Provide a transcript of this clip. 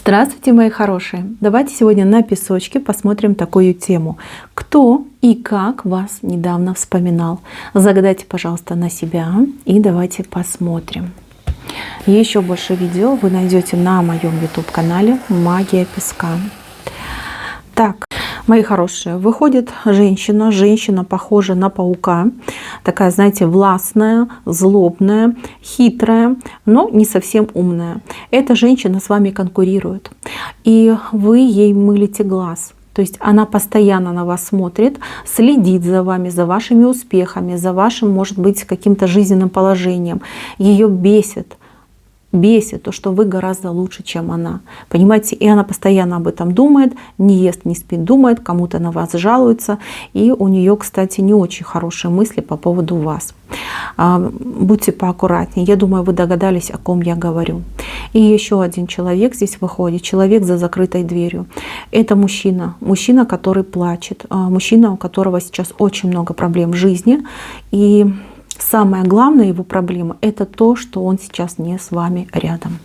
Здравствуйте, мои хорошие! Давайте сегодня на песочке посмотрим такую тему. Кто и как вас недавно вспоминал? Загадайте, пожалуйста, на себя и давайте посмотрим. Еще больше видео вы найдете на моем YouTube-канале «Магия песка». Так, мои хорошие, выходит женщина похожа на паука, такая, знаете, властная, злобная, хитрая, но не совсем умная. Эта женщина с вами конкурирует, и вы ей мылите глаз. То есть она постоянно на вас смотрит, следит за вами, за вашими успехами, за вашим, может быть, каким-то жизненным положением. Ее бесит то, что вы гораздо лучше, чем она. Понимаете, и она постоянно об этом думает, не ест, не спит, думает, кому-то на вас жалуется. И у нее, кстати, не очень хорошие мысли по поводу вас. Будьте поаккуратнее. Я думаю, вы догадались, о ком я говорю. И еще один человек здесь выходит, человек за закрытой дверью. Это мужчина, который плачет, мужчина, у которого сейчас очень много проблем в жизни. И самая главная его проблема — это то, что он сейчас не с вами рядом.